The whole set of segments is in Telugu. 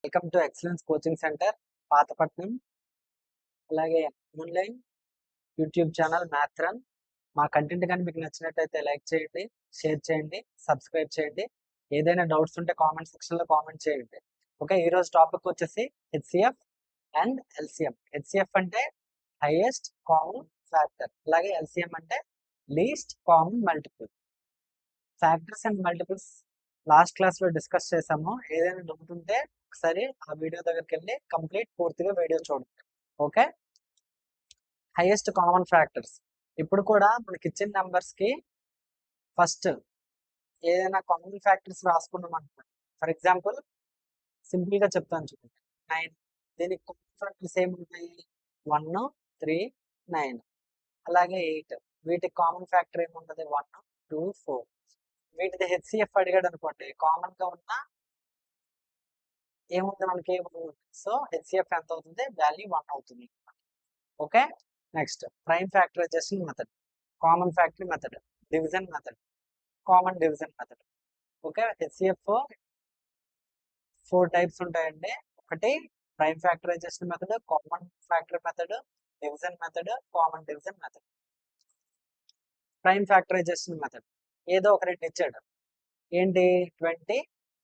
Welcome to excellence coaching centre Pathapatnam. అలాగే online YouTube channel math run. మా కంటెంట్ కానీ మీకు నచ్చినట్టయితే లైక్ చేయండి, షేర్ చేయండి, సబ్స్క్రైబ్ చేయండి. ఏదైనా డౌట్స్ ఉంటే కామెంట్ సెక్షన్లో కామెంట్ చేయండి. ఓకే, ఈరోజు టాపిక్ వచ్చేసి హెచ్సిఎఫ్ అండ్ ఎల్సిఎం. హెచ్సిఎఫ్ అంటే హైయెస్ట్ కామన్ ఫ్యాక్టర్, అలాగే ఎల్సిఎం అంటే least common multiple. Factors and multiples last క్లాస్లో డిస్కస్ చేసాము. ఏదైనా డౌట్ ఉంటే ఒకసారి ఆ వీడియో దగ్గరికి వెళ్ళి కంప్లీట్ పూర్తిగా వీడియో చూడండి. Okay, highest common factors. ఇప్పుడు కూడా మనకి ఇచ్చిన నెంబర్స్కి ఫస్ట్ ఏదైనా కామన్ ఫ్యాక్టర్స్ రాసుకున్నాం అనుకోండి. ఫర్ ఎగ్జాంపుల్ సింపుల్గా చెప్తాను చూడండి, 9. దీనికి కామన్ ఫ్యాక్టర్స్ ఏముంటాయి? 1, 3, 9. అలాగే 8. వీటికి కామన్ ఫ్యాక్టర్ ఏముంటుంది? 1, 2, 4. వీటిది హెచ్సిఎఫ్ అడిగాడు అనుకోండి, కామన్ గా ఉన్న ఏముంది మనకి? సో హెచ్సిఎఫ్ ఎంత అవుతుంది? వాల్యూ 1 అవుతుంది. Okay, next prime factorization method, common factory method, division method, common division method. Okay, HCF 4 types ఉంటాయండి. ఒకటి prime factorization method, common factory method, division method, common division method. Prime factorization method ఏదో ఒక రెండు ఇచ్చాడు. ఏంటి? 20,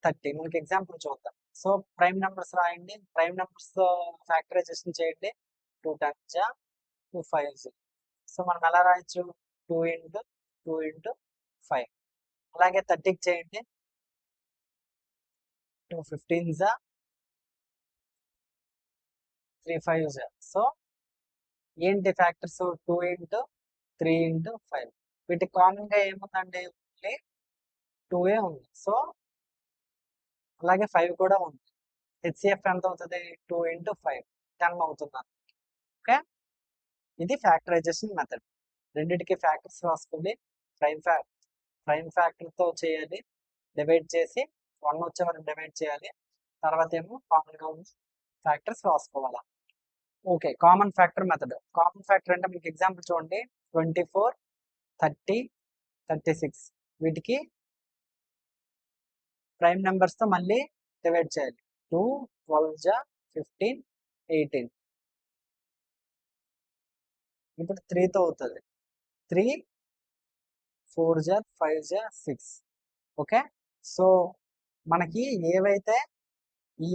30. మనకి ఎగ్జాంపుల్ చూద్దాం. సో ప్రైమ్ నెంబర్స్ రాయండి, ప్రైమ్ నెంబర్స్ ఫ్యాక్టరైజేషన్ చేయండి. 2 10 2 5. సో మనం ఎలా రాయొచ్చు? 2 × 2 × 5. అలాగే 30కి చేయండి. 2 15 3 5. సో ఏంటి ఫ్యాక్టర్స్? 2 × 3 × 5. వీటికి కామన్ గా ఏముందండి? ఓన్లీ 2 ఉంది. సో అలాగే 5 కూడా ఉంది. హెచ్సిఎఫ్ ఎంత అవుతుంది? 2 × 5 10 అవుతుంది. ఓకే, ఇది ఫ్యాక్టరైజేషన్ మెథడ్. రెండింటికి ఫ్యాక్టర్స్ రాసుకోండి. ప్రైమ్ ఫ్యాక్టర్తో చేయాలి, డివైడ్ చేసి 1 వచ్చే వరకు డివైడ్ చేయాలి. తర్వాత ఏమో కామన్గా ఉన్న ఫ్యాక్టర్స్ రాసుకోవాలా. Okay, common factor method. Common factor అంటే మీకు ఎగ్జాంపుల్ చూడండి, 24, 30, 36. వీటికి ప్రైమ్ నెంబర్స్తో మళ్ళీ డివైడ్ చేయాలి. 2 12 15 18. ఇప్పుడు 3తో అవుతుంది. 3 4 5 6. ఓకే, సో మనకి ఏవైతే ఈ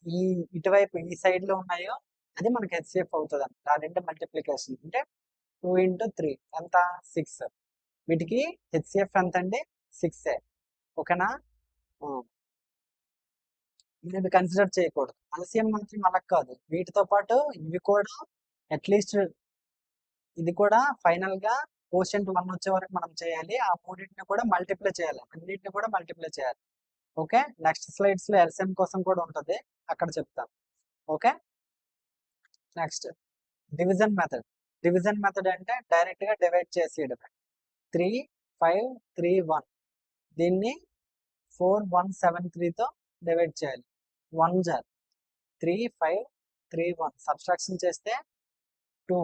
ఈ ఇటువైపు ఈ సైడ్ లో ఉన్నాయో అది మనకి హెచ్సిఎఫ్ అవుతుంది. ఆ రెండు మల్టిప్లికేషన్ అంటే 2 × 3 ఎంత? 6. వీటికి హెచ్సిఎఫ్ ఎంత అండి? 6. ఓకేనా? ఇది కన్సిడర్ చేయకూడదు. ఎల్సిఎం మాత్రం అలా కాదు, వీటితో పాటు ఇవి కూడా అట్లీస్ట్ ఇది కూడా ఫైనల్ గా కోషెంట్ 1 వచ్చే వరకు మనం చేయాలి. ఆ మూడింటిని కూడా మల్టిప్లై చేయాలి, అన్నింటిని కూడా మల్టిప్లై చేయాలి. ఓకే, నెక్స్ట్ స్లైడ్స్ లో ఎల్సిఎం కోసం కూడా ఉంటుంది, అక్కడ చెప్తాను. Okay, next division method. Division method అంటే డైరెక్ట్ గా డివైడ్ చేసేయడం. 3 5 3 1. దీన్ని 4 1 7 3తో డివైడ్ చేయాలి. 1 3 5 3 1. సబ్స్ట్రాక్షన్ చేస్తే 2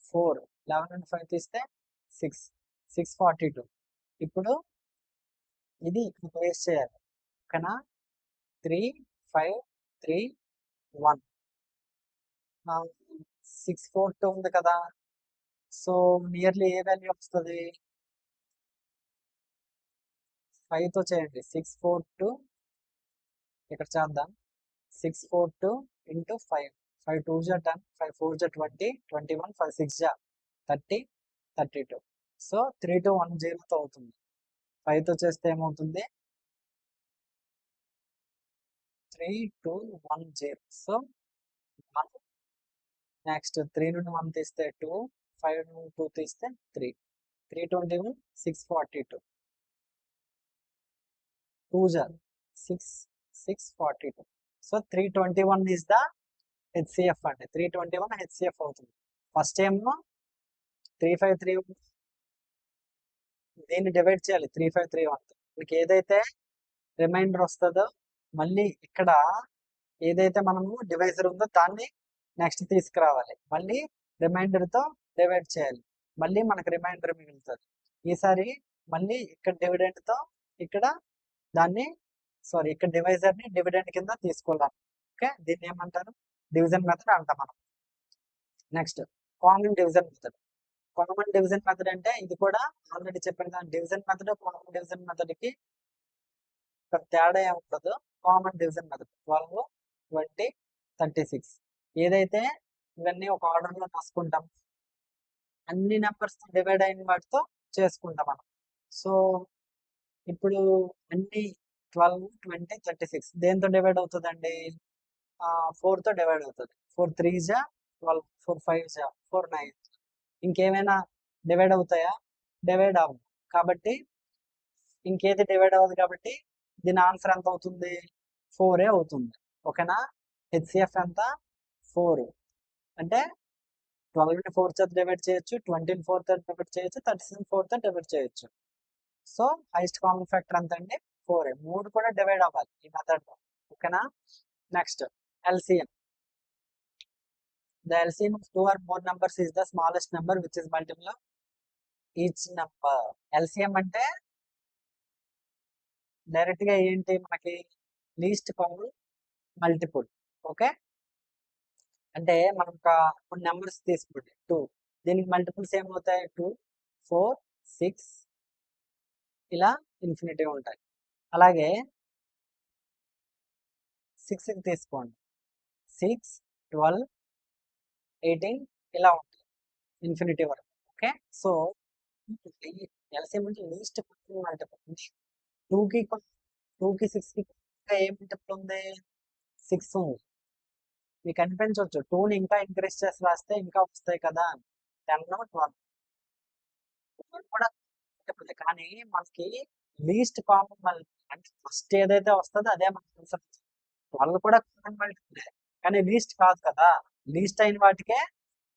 4 11 నుండి 5 తీస్తే 6 6 42. ఇప్పుడు ఇది ఇక్కడ ప్లేస్ చేయాలి. ఓకేనా? 3 5 3 1. 6 4 2 ఉంది కదా, సో నియర్లీ ఏ వాల్యూ వస్తుంది? 5తో చేయండి. 6 4 2 ఇక్కడ చేద్దాం. 6 4 2 × 5. 5 2 10, 5 4 20, 21, 5 6 30, 32. సో 3 2 1 0తో అవుతుంది. 5తో చేస్తే ఏమవుతుంది? 3 2 1 0. సో 1. నెక్స్ట్ 3 నుండి 1 తీస్తే 2, 5 నుండి 2 తీస్తే 3. 321 6 42. 2 6 6 42. సో 321 ఈస్ ద హెచ్సిఎఫ్ అండి. 321 హెచ్సిఎఫ్ అవుతుంది. ఫస్ట్ ఏమో 3 5 3 1 దీన్ని డివైడ్ చేయాలి. 3 5 3 1. మీకు ఏదైతే రిమైండర్ వస్తుందో మళ్ళీ ఇక్కడ ఏదైతే మనము డివైజర్ ఉందో దాన్ని నెక్స్ట్ తీసుకురావాలి. మళ్ళీ రిమైండర్తో డివైడ్ చేయాలి. మళ్ళీ మనకు రిమైండర్ మిగులుతుంది. ఈసారి మళ్ళీ ఇక్కడ డివిడెండ్తో ఇక్కడ దాన్ని ఇక్కడ డివైజర్ని డివిడెండ్ కింద తీసుకోవాలి. ఓకే, దీన్ని ఏమంటారు? డివిజన్ మెథడ్ అంటాం మనం. Next common division method. Common division method అంటే ఇది కూడా ఆల్రెడీ చెప్పాను కదా, division method common division method కి తేడా ఏమి ఉండదు. కామన్ డివిజన్ మెథడ్ 12, 20, 36 ఏదైతే ఇవన్నీ ఒక ఆర్డర్ లో రాసుకుంటాం, అన్ని నెంబర్స్ డివైడ్ అయిన వాటితో చేసుకుంటాం మనం. సో ఇప్పుడు అన్ని 12, 20, 36 దేంతో డివైడ్ అవుతుందండి? 4 తో డివైడ్ అవుతుంది. 4 3 జా 12, 4 5 జా 4 9. ఇంకేమైనా డివైడ్ అవుతాయా? డివైడ్ అవ్వదు. కాబట్టి ఇంకేది డివైడ్ అవ్వదు కాబట్టి దీని ఆన్సర్ ఎంత అవుతుంది? 4 అవుతుంది. ఓకేనా? హెచ్సిఎఫ్ ఎంత? 4. అంటే 12ని 4 తో డివైడ్ చేయొచ్చు, 20ని 4 తో డివైడ్ చేయొచ్చు, 36ని 4 తో డివైడ్ చేయొచ్చు. సో హైయెస్ట్ కామన్ ఫ్యాక్టర్ ఎంత అండి? 4. 3 కూడా డివైడ్ అవ్వాలి ఈ మెథడ్ లో. ఓకేనా? Next LCM. The LCM of two or more numbers is the smallest number which is multiple of each number. LCM అంటే డైరెక్ట్ గా ఏంటి మనకి? Least common multiple. ఓకే, అంటే మనం కొన్ని నెంబర్స్ తీసుకోండి 2, దీనికి మల్టిపుల్స్ ఏమవుతాయి? 2, 4, 6 ఇలా ఇన్ఫినిటీ ఉంటాయి. అలాగే 6 తీసుకోండి, 6, 12, 18 ఇలా ఉంటుంది ఇన్ఫినిటీ వరకు. ఓకే, సో ఎల్సిఎం అంటే లీస్ట్ కామన్ మల్టిపుల్. 2కి 6కి ఏ మల్టిపుల్ ఉంది? 6 ఉంది. మీకు అనిపించవచ్చు 2ని ఇంకా ఇంక్రీజ్ చేసి రాస్తే ఇంకా వస్తాయి కదా, 10, 12 కూడా multiple. కానీ మనకి లీస్ట్ కామన్ మల్టిపుల్ అంటే ఫస్ట్ ఏదైతే వస్తుందో అదే మనకి ఆన్సర్. 12 కూడా కామన్ మల్టిపుల్ కానీ లీస్ట్ కాదు కదా, లీస్ట్ అయిన వాటికే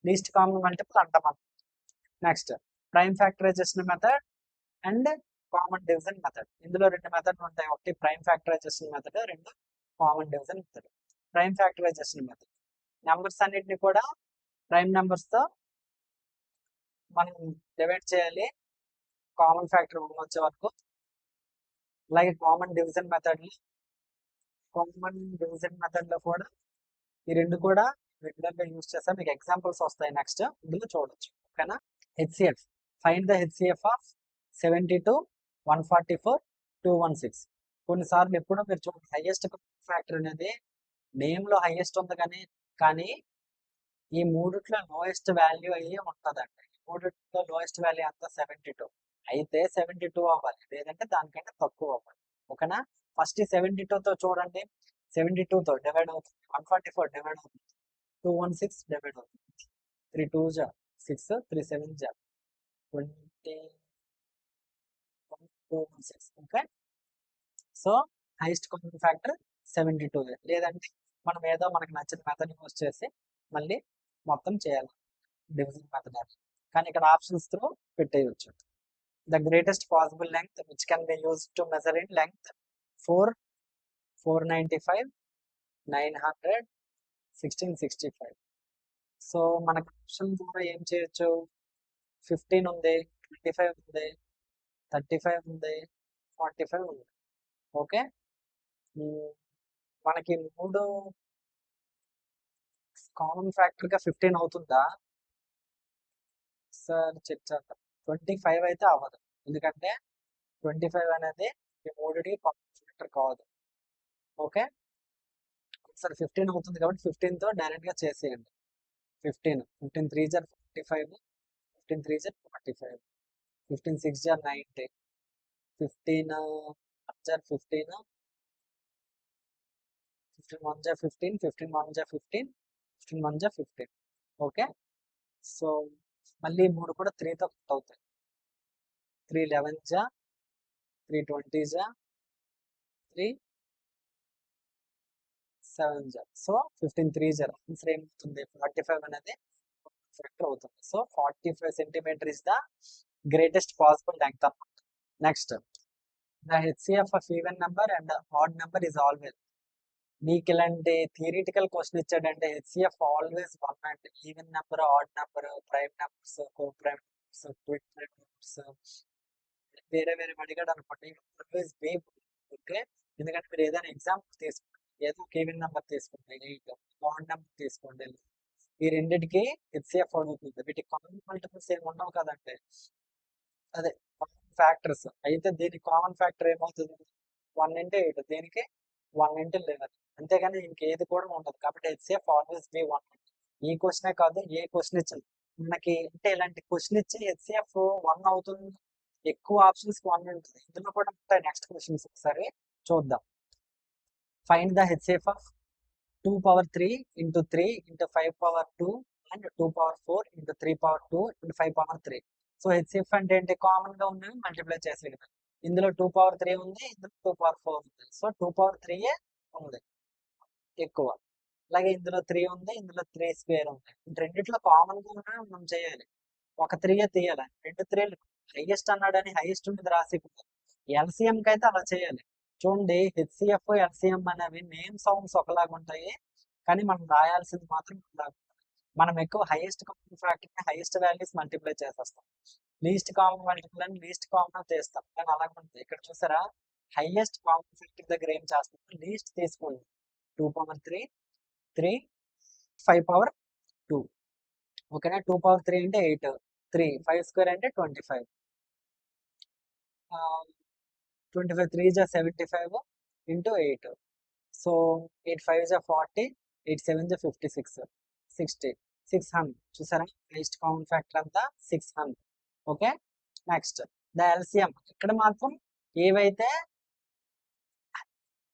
లీస్ట్ కామన్ మల్టిపుల్ అంటాం మనం. Next prime factorization method and common division method. ఇందులో 2 మెథడ్లు ఉంటాయి, ఒకటి prime factorization method, 2 common division method. Prime factorization method numbers అన్నిటిని కూడా ప్రైమ్ నెంబర్స్ తో మనం డివైడ్ చేయాలి కామన్ ఫ్యాక్టర్ వచ్చే వరకు. అలాగే కామన్ డివిజన్ మెథడ్ లో కూడా ఈ 2 కూడా రెగ్యులర్ గా యూజ్ చేస్తాం. మీకు ఎగ్జాంపుల్స్ వస్తాయి నెక్స్ట్ ఇందులో చూడొచ్చు. ఓకేనా? HCF. Find the HCF of 72, 144, 216. కొన్నిసార్లు ఎప్పుడో మీరు చూడండి, హైయెస్ట్ ఫ్యాక్టర్ అనేది నేమ్ లో హైయెస్ట్ ఉంది కానీ ఈ మూడిట్లో లోయెస్ట్ వాల్యూ అయ్యి ఉంటుందండి. ఈ మూడిట్లో లోయెస్ట్ వాల్యూ అంత 72. అయితే 72 అవ్వాలి, లేదంటే దానికంటే తక్కువ అవ్వాలి. ఓకేనా? ఫస్ట్ 72తో చూడండి, 72తో డివైడ్ అవుతుంది, 144 డివైడ్ అవుతుంది, 216 డివైడ్ అవుతుంది, 3 2 జా 6, 3 7 జా 20, 216. Okay, so highest common factor 72. లేదంటే మనం ఏదో మనకు నచ్చిన మెథడ్ యూజ్ చేసి మళ్ళీ మొత్తం చేయాలి డివిజన్ మెథడ్. కానీ ఇక్కడ ఆప్షన్స్ త్రూ పెట్టేయచ్చు. The greatest possible length which can be use to measure in length 4, 495, 900, 1665. So మనకు ఆప్షన్ ద్వారా ఏం చేయొచ్చు? 15 ఉంది, 25 ఉంది, 35 ఉంది, 45 ఉంది. ఓకే, మనకి 3 కామన్ ఫ్యాక్టర్ గా 15 అవుతుందా సార్? చెక్ చేద్దాం. 25 అయితే అవ్వదు, ఎందుకంటే 25 అనేది ఈ 3కి కామన్ ఫ్యాక్టర్ కాదు. ఓకే, సార్ 15 అవుతుంది కాబట్టి 15 తో డైరెక్ట్ గా చేసేయండి. 15 3 జర్ 45, 15 3 జర్ 45, 15 6 జర్ 90, 15 జర్ 15, 15 1 జర్ 15, 15 1 జర్ 15, 15 1 జర్ 15. ఓకే, సో మళ్ళీ 3 కూడా 3తో కట్ అవుతాయి. 3 11 జా 3 20 జా 3 7 జా. సో 15 3 జర్ ఆన్సర్ ఏమవుతుంది? 45 అనేది ఫ్యాక్టర్ అవుతుంది. So 45 centimetre is the greatest possible length అన్నమాట. Next the HCF of even number and odd number is always. మీకు ఇలాంటి థియరిటికల్ క్వశ్చన్ ఇచ్చాడంటే HCF always 1 and even number, odd number, prime numbers, co prime numbers, quick prime numbers వేరే వేరే అడిగాడు అనుకోండి, ఆల్వేస్ బీ. ఓకే, ఎందుకంటే మీరు ఏదైనా ఎగ్జాంపుల్ తీసుకోండి, ఏదో ఒక ఈవెన్ నెంబర్ తీసుకోండి, 8 బాండ్ నెంబర్ తీసుకోండి. ఈ రెండింటికి హెచ్సిఎఫ్ అడుగుతుంది. వీటికి కామన్ మల్టిపుల్స్ ఏమి ఉండవు కదండి, అదే ఫ్యాక్టర్స్. అయితే దీనికి కామన్ ఫ్యాక్టర్ ఏమవుతుంది, 1 × 8, దీనికి 1 × 11, అంతేగాని ఇంకేది కూడా ఉండదు. కాబట్టి హెచ్సిఎఫ్ ఆల్వేస్ బి 1. ఈ క్వశ్చనే కాదు, ఏ క్వశ్చన్ ఇచ్చింది మనకి అంటే ఇలాంటి క్వశ్చన్ ఇచ్చి హెచ్సిఎఫ్ 1 అవుతుంది, ఎక్కువ ఆప్షన్స్ 1 ఉంటుంది. ఇందులో కూడా ఉంటాయి నెక్స్ట్ క్వశ్చన్స్, ఒకసారి చూద్దాం. Find the HCF of 2^3 × 3 × 5^2 and 2^4 × 3^2 × 5^3. So HCF అంటే ఏంటి, కామన్ గా ఉన్నవి మల్టిప్లై చేసే కదా. ఇందులో 2^3 ఉంది, ఇందులో 2^4 ఉంది. సో 2^3 ఉంది ఎక్కువ. అలాగే ఇందులో 3 ఉంది, ఇందులో 3² ఉంది. రెండిట్లో కామన్ గా ఉన్నవి మనం చేయాలి. ఒక 3 తీయాలి, 2 3 హైయెస్ట్ అన్నాడని హైయెస్ట్ మీద రాసి ఎల్సిఎం కి అయితే అలా చేయాలి. చూడండి, హెచ్సిఎఫ్ ఎల్సిఎం అనేవి నేమ్ సౌండ్స్ ఒకలాగా ఉంటాయి, కానీ మనం రాయాల్సింది మాత్రం మనం ఎక్కువ highest common factor highest values multiply చేసేస్తాం, లీస్ట్ కామన్ మల్టిపుల్ అని లీస్ట్ కామన్ చేస్తాం. కానీ అలాగే ఉంటుంది. ఇక్కడ చూసారా, హైయెస్ట్ కామన్ ఫ్యాక్టర్ దగ్గర ఏం చేస్తాం, లీస్ట్ తీసుకోండి. 2^3, 3, 5^2. ఓకేనా, 2^3 అంటే 8, 3, 5² అంటే 25. 25 3 is 75 into 8. So 8 5 is 40, 8 7 is 56, 60, 600. చూసారా, హైయెస్ట్ కామన్ ఫ్యాక్టర్ అంతా 600. Okay, next the LCM. ఇక్కడ మాత్రం ఏవైతే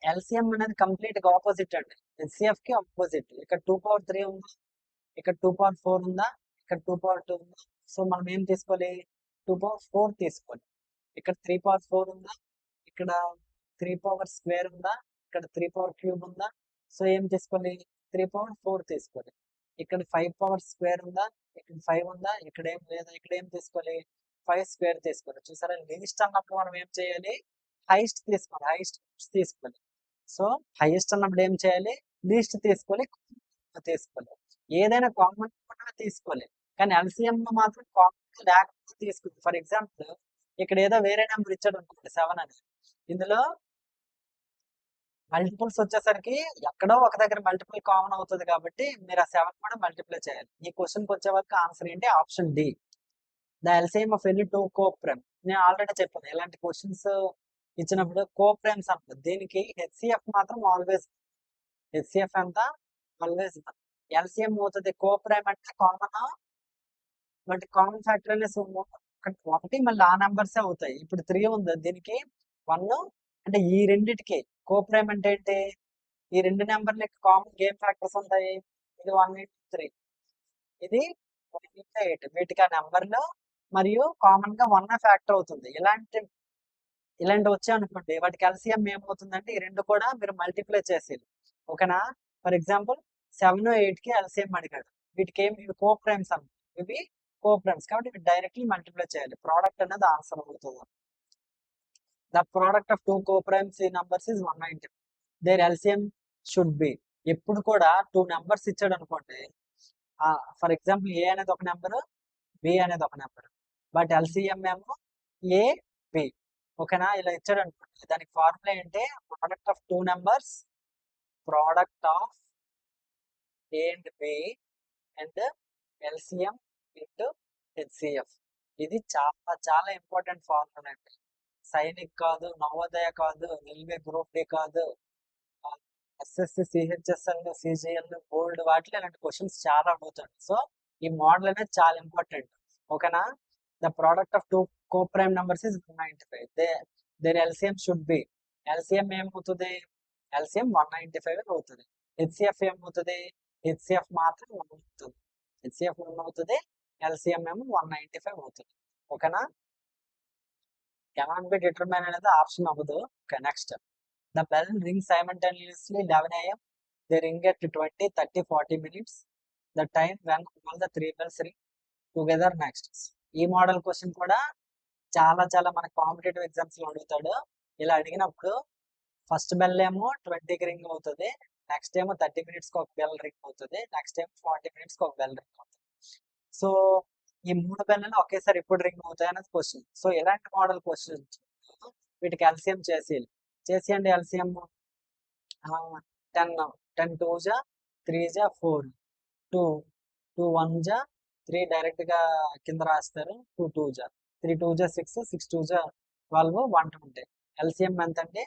ఎల్సిఎం అనేది కంప్లీట్ గా ఆపోజిట్ అండి, హెచ్సిఎఫ్ కి ఆపోజిట్. ఇక్కడ 2^3 ఉందా, ఇక్కడ 2^4 ఉందా, ఇక్కడ 2^2 ఉందా. సో మనం ఏం తీసుకోవాలి, 2^4 తీసుకోవాలి. ఇక్కడ 3^4 ఉందా, ఇక్కడ 3^² ఉందా, ఇక్కడ 3^³ ఉందా. సో ఏం తీసుకోవాలి, 3^4 తీసుకోవాలి. ఇక్కడ 5^² ఉందా, ఇక్కడ 5 ఉందా, ఇక్కడ ఏం లేదా, ఇక్కడ ఏం తీసుకోవాలి, 5² తీసుకోవాలి. చూసారా, లీస్ట్ అన్నప్పుడు మనం ఏం చేయాలి, హైయెస్ట్ తీసుకోవాలి, హైయెస్ట్ తీసుకోవాలి. సో హైయెస్ట్ అన్నప్పుడు ఏం చేయాలి, లీస్ట్ తీసుకోవాలి, తీసుకోవాలి. ఏదైనా కామన్ తీసుకోవాలి, కానీ ఎల్సిఎం మాత్రం కామన్ లేకపోతే తీసుకుంది. ఫర్ ఎగ్జాంపుల్ ఇక్కడ ఏదో వేరే నెంబర్ ఇచ్చాడు అనుకోండి, 7 అని. ఇందులో మల్టిపుల్స్ వచ్చేసరికి ఎక్కడో ఒక దగ్గర మల్టిపుల్ కామన్ అవుతుంది, కాబట్టి మీరు ఆ 7 కూడా మల్టిప్లై చేయాలి. ఈ క్వశ్చన్కి వచ్చే వరకు ఆన్సర్ ఏంటి, option D, the LCM of any 2 coprime. నేను ఆల్రెడీ చెప్పాను, ఇలాంటి క్వశ్చన్స్ ఇచ్చినప్పుడు కోప్రైమ్స్ అంటారు. దీనికి హెచ్సిఎఫ్ మాత్రం ఆల్వేస్, హెచ్సిఎఫ్ ఎంత ఆల్వేస్. ఎల్సిఎం అవుతుంది, కోప్రైమ్ అంటే కామన్, బట్ కామన్ ఫ్యాక్టర్ అనేసి ఒకటి, మళ్ళీ ఆ నెంబర్సే అవుతాయి. ఇప్పుడు 3 ఉంది, దీనికి 1, అంటే ఈ రెండిటికి కోప్రైమ్ అంటే ఏంటి, ఈ రెండు నెంబర్లకి కామన్ గేమ్ ఫ్యాక్టర్స్ ఉంటాయి. ఇది 1 × 3, ఇది 1 × 8. వీటికి ఆ నెంబర్లు మరియు కామన్ గా 1 ఫ్యాక్టర్ అవుతుంది. ఇలాంటి వచ్చాయి అనుకోండి, వాటికి ఎల్సిఎం ఏమవుతుందంటే ఈ రెండు కూడా మీరు మల్టిప్లై చేసేది. ఓకేనా, ఫర్ ఎగ్జాంపుల్ 7 8 కి ఎల్సిఎం అడిగాడు. వీటికి ఏమి, ఇవి కోప్రైమ్స్ అన్నమాట, ఇవి కోప్రైమ్స్ కాబట్టి ఇవి డైరెక్ట్లీ మల్టిప్లై చేయాలి. ప్రోడక్ట్ అనేది ఆన్సర్ అవుతుంది. The product of 2 coprimes numbers is 190. There LCM should be. ఎప్పుడు కూడా 2 నెంబర్స్ ఇచ్చాడు అనుకోండి, ఫర్ ఎగ్జాంపుల్ ఏ అనేది ఒక నెంబర్, బి అనేది ఒక నెంబర్, బట్ ఎల్సిఎం ఏమో ఏ బి. ఓకేనా, ఇలా ఇచ్చాడు అనుకోండి, దానికి ఫార్ములా ఏంటి, product of 2 numbers, product of A and B and LCM into HCF. ఇది చాలా చాలా ఇంపార్టెంట్ ఫార్ములా అండి. సైనిక్ కాదు, నవోదయ కాదు, రైల్వే గ్రూప్ డి కాదు, ఎస్ఎస్సి సిహెచ్ఎస్ఎల్ సిజిఎల్ గోల్డ్ వాటిలో ఇలాంటి క్వశ్చన్స్ చాలా అడుగుతాడు. సో ఈ మోడల్ అనేది చాలా ఇంపార్టెంట్. ఓకేనా, the product of 2 coprime numbers is 195. There LCM should be. LCM ఏమవుతుంది, ఎల్సిఎం 195 అవుతుంది. హెచ్సిఎఫ్ ఏమవుతుంది, హెచ్సిఎఫ్ మాత్రం 1 అవుతుంది. హెచ్సిఎఫ్ 1 అవుతుంది, ఎల్సిఎం ఏమో 195 అవుతుంది. ఓకేనా, cannot be determined అనేది ఆప్షన్ అవ్వదు. Okay, next the bell ring simultaneously 11 AM. They ring at 20 30 40 minutes. The time when all the 3 bells ring together. Next ఈ మోడల్ క్వశ్చన్ కూడా చాలా చాలా మన కాంపిటేటివ్ ఎగ్జామ్స్ లో అడుగుతాడు. ఇలా అడిగినప్పుడు ఫస్ట్ బెల్ ఏమో 20కి రింగ్ అవుతుంది, నెక్స్ట్ ఏమో 30 minutes కి ఒక బెల్ రింగ్ అవుతుంది, నెక్స్ట్ ఏమో 40 minutes కి ఒక బెల్ రింగ్ అవుతుంది. సో ఈ 3 బెల్లు ఒకేసారి ఎప్పుడు రింగ్ అవుతాయి అనేది క్వశ్చన్. సో ఎలాంటి మోడల్ క్వశ్చన్, వీటికి ఎల్సిఎం చేసేయండి. ఎల్సిఎం 10 10 2 జా 3 జా 4 2 2 1 జా 3 డైరెక్ట్ గా కింద రాస్తారు 2 2 జా 3 2 జా 6 6 2 జా 12 120 ఎల్సిఎం ఎంత అంటే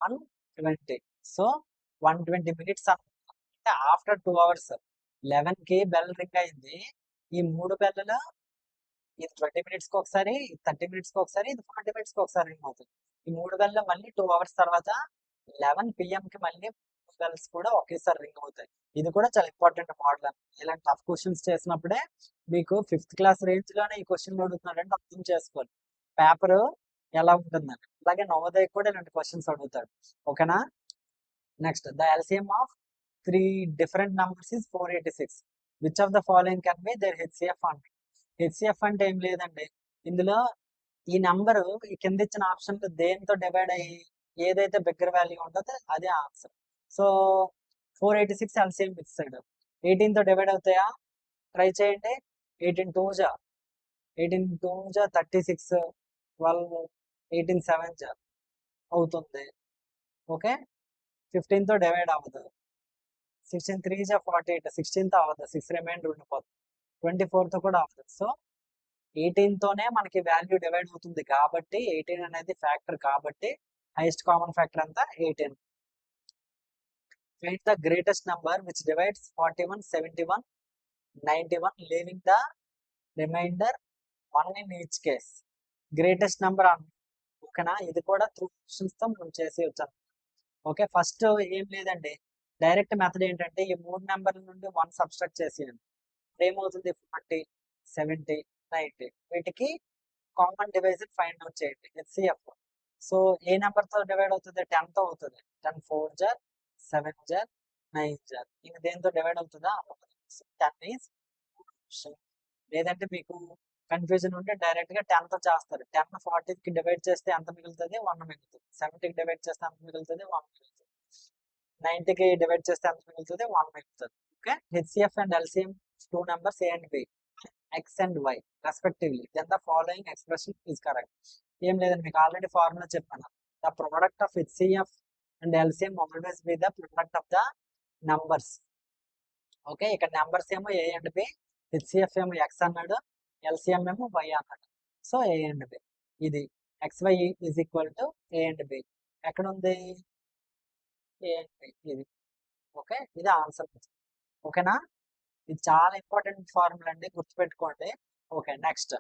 120 సో 120 మినిట్స్ అంటే ఆఫ్టర్ 2 అవర్స్ 11 కి బెల్ రింగ్ అయింది ఈ 3 బెల్లలో ఇది 20 మినిట్స్ కి ఒకసారి 30 మినిట్స్ కి ఒకసారి ఇది 40 మినిట్స్ కి ఒకసారి రింగ్ అవుతుంది ఈ 3 బెల్ల మళ్ళీ 2 అవర్స్ తర్వాత 11 PM కి మళ్ళీ బెల్స్ కూడా ఒకేసారి రింగ్ అవుతాయి ఇది కూడా చాలా ఇంపార్టెంట్ మోడల్ ఇలాంటి టఫ్ క్వశ్చన్స్ చేసినప్పుడే మీకు 5th క్లాస్ రేంజ్ లోనే ఈ క్వశ్చన్ అడుగుతున్నాడంటే అర్థం చేసుకోవాలి పేపర్ ఎలా ఉంటుందని అలాగే నవోదయ కూడా ఇలాంటి క్వశ్చన్స్ అడుగుతాడు ఓకేనా next the LCM of 3 different numbers is 486 which of the following can be there HCF అంటే హెచ్సిఎఫ్ అంటే ఏం లేదండి ఇందులో ఈ నెంబర్ ఈ కింద ఇచ్చిన ఆప్షన్ దేనితో డివైడ్ అయ్యి ఏదైతే బిగ్గర్ వాల్యూ ఉంటుందో అదే ఆన్సర్ సో 486 ఎల్సిఎం ఇచ్చాడు 18 తో డివైడ్ అవుతాయా ట్రై చేయండి 18 2 జా 36 12 18 7 జా అవుతుంది ఓకే 15 తో డివైడ్ అవ్వదు 16 3 జా 48 16 తో అవ్వదు 6 రిమైండర్ ఉండిపోతుంది 24 తో కూడా అవ్వదు సో 18 తోనే మనకి వాల్యూ డివైడ్ అవుతుంది కాబట్టి 18 అనేది ఫ్యాక్టర్ కాబట్టి హైయెస్ట్ కామన్ ఫ్యాక్టర్ అంతా 18 find the greatest number which divides 41 71 91 leaving the remainder 1 in each case greatest number ఓకేనా ఇది కూడా త్రూ క్వశ్చన్స్ తో మనం చేసి వచ్చాం ఓకే ఫస్ట్ ఏం లేదండి డైరెక్ట్ మెథడ్ ఏంటంటే ఈ 3 నెంబర్ల నుండి 1 సబ్స్ట్రాక్ట్ చేసేయండి ఏమవుతుంది 40 70 90 వీటికి కామన్ డివైజర్ ఫైండ్ అవుట్ చేయండి హెచ్సిఎఫ్ సో ఏ నెంబర్ తో డివైడ్ అవుతుంది 10 తో అవుతుంది 10 4 జార్ 7 జార్ 9 జార్ ఇంక దేంతో డివైడ్ అవుతుందా 10 ఈజ్ లేదంటే మీకు కన్ఫ్యూజన్ ఉంటే డైరెక్ట్ గా 10 తో చేస్తారు 10 40 కి డివైడ్ చేస్తే ఎంత మిగులుతుంది 1 మిగులుతుంది 70 కి డివైడ్ చేస్తే ఎంత మిగులుతుంది 1 మిగులుతుంది 90 కి డివైడ్ చేస్తే ఎంత మిగులుతుంది 1 మిగులుతుంది okay HCF and LCM 2 numbers A and B X and Y respectively then the following expression is correct ఏం లేదండి మీకు ఆల్రెడీ ఫార్ములా చెప్పాను the product of HCF and LCM always be the product of the numbers okay ఇక్కడ నెంబర్స్ ఏమో ఏ అండ్ బి హెచ్సిఎఫ్ ఏమో ఎక్స్ అన్నాడు ఎల్సిఎం ఏమో వై అన్నాడు సో ఏ అండ్ బి ఇది XY is equal to A and B ఎక్కడ ఉంది ఏ అండ్ బి ఇది ఓకే ఇది ఆన్సర్ ఓకేనా ఇది చాలా ఇంపార్టెంట్ ఫార్ములా అండి గుర్తుపెట్టుకోండి okay next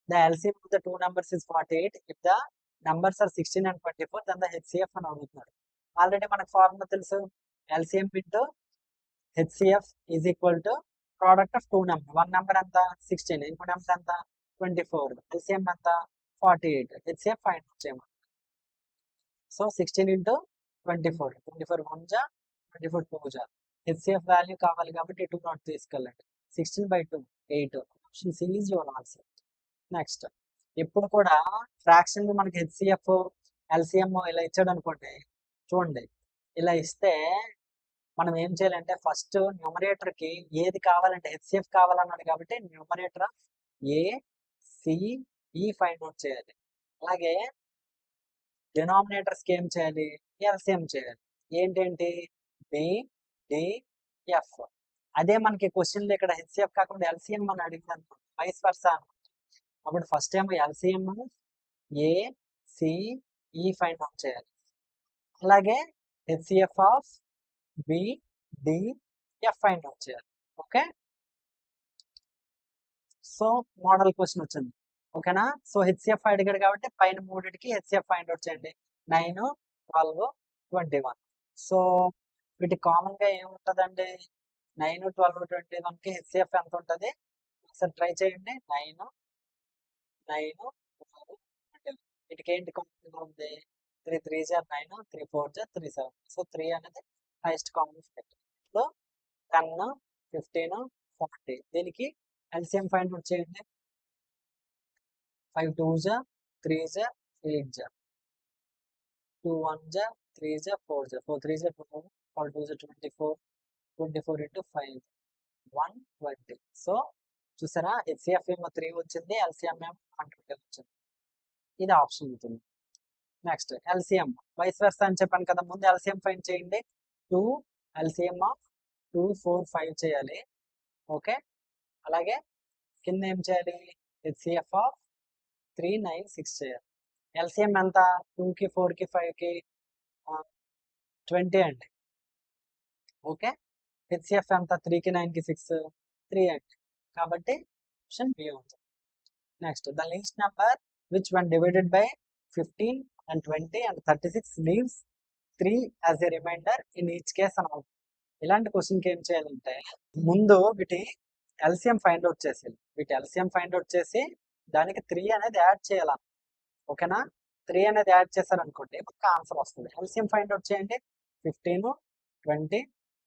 the LCM of the 2 numbers is 48 if the numbers are 16 and 24 then the HCF అని అడుగుతున్నారు ఆల్రెడీ మనకు ఫార్ములా తెలుసు LCM into HCF is equal to product of 2 numbers 1 number ఎంత 16 ఇంకో నెంబర్ ఎంత 24 ఎల్సిఎం ఎంత 48 హెచ్సిఎఫ్ ఫైండ్ అవుట్ చేయమని సో 16 ఇంటూ 24 24 1 జా 24 2 జా హెచ్సిఎఫ్ వాల్యూ కావాలి కాబట్టి 2 నాట్ తీసుకెళ్ళండి 16/2 8 option C is your answer next ఇప్పుడు కూడా ఫ్రాక్షన్ మనకి హెచ్సిఎఫ్ ఎల్సిఎం ఇలా ఇచ్చాడు అనుకోండి చూడండి ఇలా ఇస్తే మనం ఏం చేయాలంటే ఫస్ట్ న్యూమరేటర్ కి ఏది కావాలంటే హెచ్సిఎఫ్ కావాలన్నాడు కాబట్టి numerator of A CE find out చేయాలి అలాగే డినామినేటర్స్ కి ఏం చేయాలి ఎల్సిఎం చేయాలి ఏంటేంటి బి డిఎఫ్ అదే మనకి క్వశ్చన్లు ఇక్కడ హెచ్సిఎఫ్ కాకుండా ఎల్సిఎం అని అడిగినాను వైస్ వర్సా అప్పుడు ఫస్ట్ ఏమో LCM A CE find out చేయాలి అలాగే HCF of B DF find out చేయాలి ఓకే సో మోడల్ క్వశ్చన్ వచ్చింది ఓకేనా సో హెచ్సిఎఫ్ అడిగాడు కాబట్టి పైన మూడింటికి హెచ్సిఎఫ్ ఫైండ్ అవుట్ చేయండి 9 12 21 సో వీటి కామన్ గా ఏముంటదండి 9 12 21 కి హెచ్సిఎఫ్ ఎంత ఉంటుంది ఒకసారి ట్రై చేయండి 9 9 12 21 వీటికి ఏంటి కామన్ గా ఉంది 3 3 జా 9 3 4 జా 3 7 సో 3 అనేది హైయెస్ట్ కామన్ ఫ్యాక్టర్ సో 10 15 40 దీనికి ఎల్సిఎం ఫైండ్ అవుట్ చేయండి 5 2 జా 3 జా 8 జా 2 1 జా 3 జా 4 జా 4 3 జా 12 4 2 జా 24 24 into 5 120 సో చూసారా హెచ్సిఎఫ్ ఏమో 3 వచ్చింది ఎల్సిఎం ఏమో 120 వచ్చింది ఇది ఆప్షన్ అవుతుంది నెక్స్ట్ ఎల్సిఎం వైస్ వర్సా అని చెప్పాను కదా ముందు ఎల్సిఎం ఫైండ్ చేయండి 2 ఎల్సిఎం ఆఫ్ 2, 4, 5 చేయాలి. ఓకే, అలాగే కింద ఏం చేయాలి, హెచ్సిఎఫ్ ఆఫ్ 3, 9, 6 చేయాలి. ఎల్సిఎం ఎంత, 2కి 4కి 5కి 20 అండి. ఓకే, హెచ్సిఎఫ్ ఎంత, 3కి 9కి 6, 3 అండి. కాబట్టి ఆప్షన్ బి అవుతుంది. Next, the least number which one divided by 15 and 20 and 36 leaves 3 as a remainder in each case అని అవుతుంది. ఇలాంటి క్వశ్చన్కి ఏం చేయాలంటే ముందు వీటి ఎల్సిఎం ఫైండ్ అవుట్ చేసి దానికి 3 అనేది యాడ్ చేయాలి. ఓకేనా, 3 అనేది యాడ్ చేశారనుకోండి మనకు ఆన్సర్ వస్తుంది. ఎల్సిఎం ఫైండ్ అవుట్ చేయండి. 15, 20,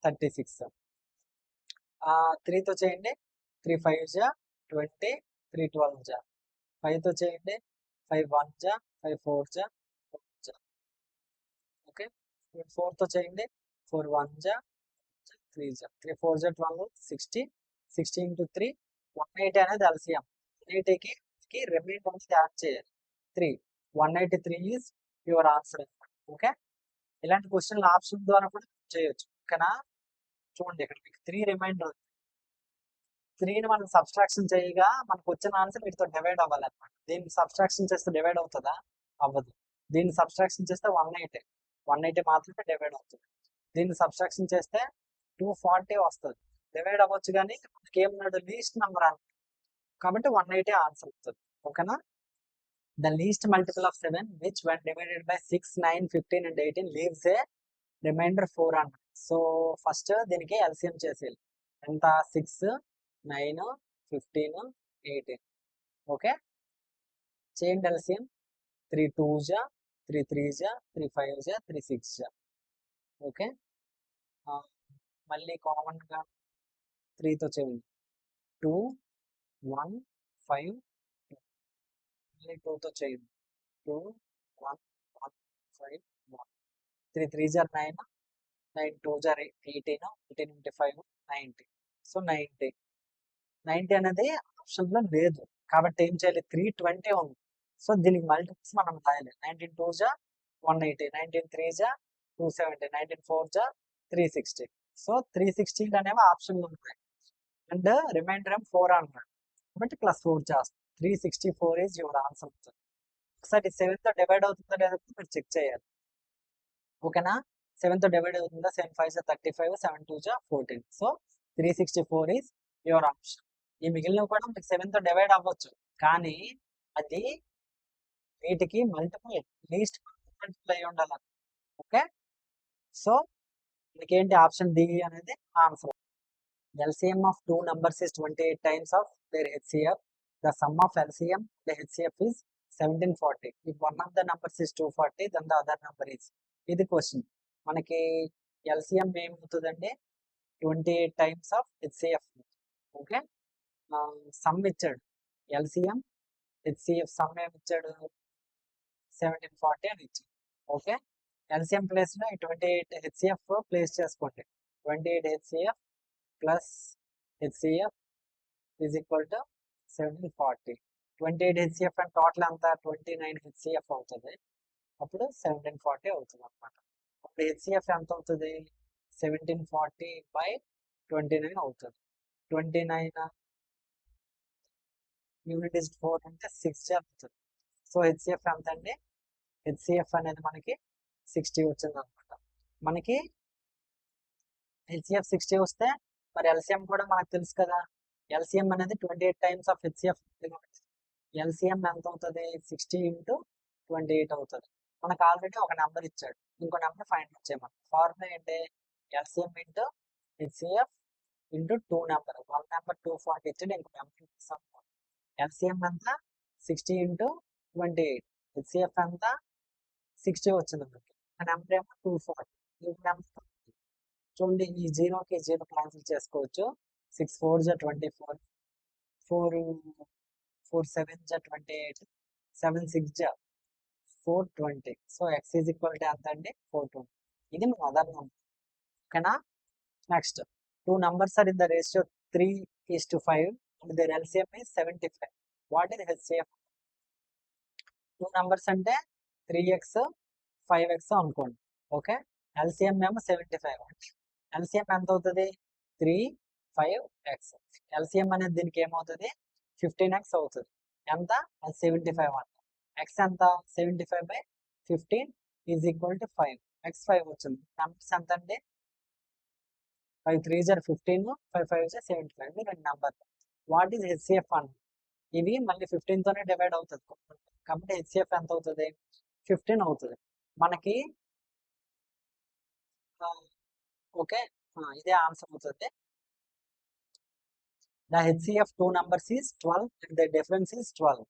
36. 3తో చేయండి. 3 5 జా 20, 3 12 జా. 5తో చేయండి. 5 1 జా 5 4 జా 4 జా. ఓకే, 4తో చేయండి. 4 1 జా 3 జా. 3 4 జా 12, 60. 60 into 3, 180 అనేది ఎల్సిఎం. 180కి రిమైండర్ అనేది యాడ్ చేయాలి 3. 183 ఈజ్ యువర్ ఆన్సర్. ఓకే, ఇలాంటి క్వశ్చన్లు ఆప్షన్ ద్వారా కూడా చేయొచ్చు. ఓకేనా, చూడండి ఇక్కడ మీకు 3 రిమైండర్ ఉంది. 3ని మనం సబ్స్ట్రాక్షన్ చేయగా మనకు వచ్చిన ఆన్సర్ వీటితో డివైడ్ అవ్వాలన్నమాట. దీన్ని సబ్స్ట్రాక్షన్ చేస్తే డివైడ్ అవుతుందా, అవ్వదు. దీన్ని సబ్స్ట్రాక్షన్ చేస్తే 180 మాత్రమే డివైడ్ అవుతుంది. దీన్ని సబ్స్ట్రాక్షన్ చేస్తే 240 వస్తుంది. డివైడ్ అవ్వచ్చు, కానీ మనకి ఏమన్నాడు, లీస్ట్ నెంబర్ అన్న, కాబట్టి 180 ఆన్సర్ అవుతుంది. ఓకేనా, the least multiple of 7 which when divided by 6, 9, 15 and 18 leaves a remainder 4 అన్న. సో ఫస్ట్ దీనికి ఎల్సిఎం చేసేయాలి. ఎంత, 6, 9, 15, 18. ఓకే, చేయండి ఎల్సిఎం. 3 2 జా 3 3 జా 3 5 జా 3 6 జా. ఓకే, మళ్ళీ కామన్గా 3తో చేయండి. 2 1 5 2. మళ్ళీ 2తో చేయండి. 2 1 1 5 1. 3 3 జా 9, 9 2 జా 18, 18 into 5 90. సో 90 అనేది ఆప్షన్లో లేదు, కాబట్టి ఏం చేయాలి, 320 ఉంది. సో దీనికి మల్టిపుల్స్ మనం రాయాలి. 19 2 జా 180, 19 3 జా 270, 19 4 జా 360. సో 360 అనేవి ఆప్షన్లు ఉంటాయి అండ్ రిమైండర్ 4 అన్నాడు, కాబట్టి +4 చేస్తాం. 364 ఈజ్ యువర్ ఆన్సర్ అవుతుంది. ఒకసారి 7తో డివైడ్ అవుతుందా లేదా మీరు చెక్ చేయాలి. ఓకేనా, 7తో డివైడ్ అవుతుందా, 7 5 జా 35, 7 2 జా 14. So 364 is your option. ఈ మిగిలినవి కూడా మీకు 7తో డివైడ్ అవ్వచ్చు, కానీ అది వీటికి మల్టిపుల్, లీస్ట్ మల్టిపుల్ అయి ఉండాలి. ఓకే, సో మనకి ఏంటి, ఆప్షన్ డి అనేది answer. LCM of two numbers is 28 times of their HCF. The sum of LCM the HCF is 1740. If one of the numbers is 240, then the other number is. ఇది క్వశ్చన్. మనకి LCM ఏమవుతుందండి, 28 times of HCF. Okay, some ఇచ్చాడు. LCM HCF సమ్ ఏమి ఇచ్చాడు, 1740 అని ఇచ్చాడు. ఓకే, LCM ప్లేస్ లో 28 HCF ప్లేస్ చేసుకోండి. 28 HCF plus HCF is equal to 1740. 28 HCF and total అంతా 29 HCF అవుతుంది. అప్పుడు 1740 అవుతుంది అనమాట. అప్పుడు HCF ఎంత అవుతుంది, 1740 by 29 అవుతుంది. 29 యూనిట్ ఇస్ 4 అంటే 6 అవుతుంది. సో HCF ఎంత అండి, HCF అనేది మనకి 60 వచ్చింది అనమాట. మనకి HCF 60 వస్తే మరి LCM కూడా మనకు తెలుసు కదా. LCM అనేది 28 times of HCF. LCM ఎంత అవుతుంది, 60 into 28 అవుతుంది. మనకు ఆల్రెడీ ఒక నెంబర్ ఇచ్చాడు, ఇంకో నెంబర్ ఫైండ్ అవుట్ చేయమని. ఫార్ములా ఏంటి, LCM into HCF into 2 number. ఒక నెంబర్ 240 ఇచ్చాడు, ఇంకో నెంబర్ LCM అంతా 60 into 28. HCF అంతా 60 వచ్చింది మనకి. ఆ నెంబర్ ఏమో 240. ఇంకో నెంబర్ చూడండి, ఈ 0కి 0 క్యాన్సిల్ చేసుకోవచ్చు. 6 4 జా 24, 4 4 7 జా 28, 7 6 జా 420. So x is equal to ఎంత అండి, 420. ఇది మన అదర్ నెంబర్. ఓకేనా, next 2 numbers are in the ratio 3:5 and their LCM is 75. What is HCF? 2 numbers అంటే 3x 5x అనుకోండి. ఓకే, LCM ఏమో 75. ఎల్సిఎం ఎంత అవుతుంది? 3, 5x. ఎల్సిఎం అనేది దీనికి ఏమవుతుంది? 15x అవుతుంది. ఎంత? 75 అంట. x ఎంత? 75/15 ఈజ్ ఈక్వల్ టు 5. x 5 వచ్చింది. నెంబర్స్ ఎంత అండి? 5 3 జర్ 15, 5 5 జర్ 75. ఇది రెండు నెంబర్. వాట్ ఈజ్ హెచ్సిఎఫ్ అన్న? ఇవి మళ్ళీ 15 తోనే డివైడ్ అవుతుంది కాబట్టి హెచ్సిఎఫ్ ఎంత అవుతుంది? 15 అవుతుంది. మనకి ఓకే, ఇదే ఆన్సర్ అవుతుంది. The HCF two numbers is 12 and the difference is 12.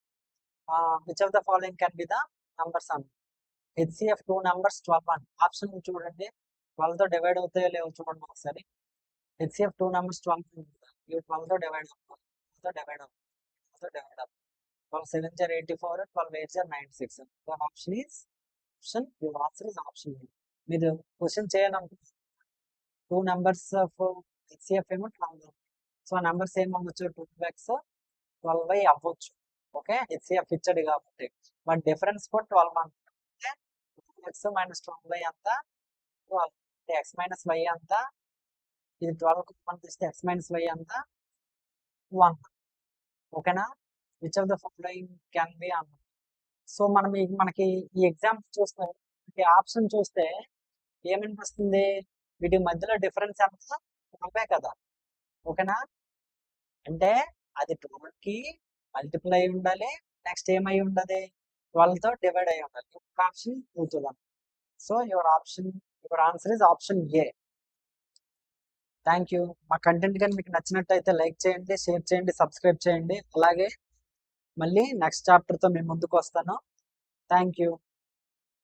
Which of the following can be the numbers on HCF two numbers 12 and option చూడండి. 12 తో డివైడ్ అవుతాయో లేవో చూడండి ఒకసారి. HCF two numbers 12 ఇవి 12 తో డివైడ్ అవుతాయి. 12 7 are 84, 12 8 are 96. The option is option. Your answer is option. మీరు క్వశ్చన్ చేయాలనుకుంటున్నారు. టూ నెంబర్స్ ఆఫ్ హెచ్సిఎఫ్ ఏమో 12. So numbers ఏమవ్వచ్చు? 2x 12 అవ్వచ్చు. ఓకే, హెచ్సిఎఫ్ ఇచ్చాడు కాబట్టి. బట్ డిఫరెన్స్ కూడా 12 అంటే x మైనస్ 12 అంత 12. x మైనస్ y అంత, ఇది 12 మనం తీస్తే x మైనస్ y అంత 1. ఓకేనా? Which of the following can be అన్న. సో మనకి ఈ ఎగ్జాంపుల్ చూస్తే ఆప్షన్ చూస్తే ఏమనిపిస్తుంది? వీటి మధ్యలో డిఫరెన్స్ ఎంత? 12 కదా. ఓకేనా? అంటే అది 12 కి మల్టిపుల్ అయి ఉండాలి, నెక్స్ట్ ఏమై ఉండాలి? 12 తో డివైడ్ అయి ఉండాలి. ఆప్షన్ అవుతుంది. So your answer is option A. Thank you. మా కంటెంట్ కానీ మీకు నచ్చినట్టయితే లైక్ చేయండి, షేర్ చేయండి, సబ్స్క్రైబ్ చేయండి. అలాగే మళ్ళీ నెక్స్ట్ చాప్టర్తో మేము ముందుకు వస్తాను. Thank you.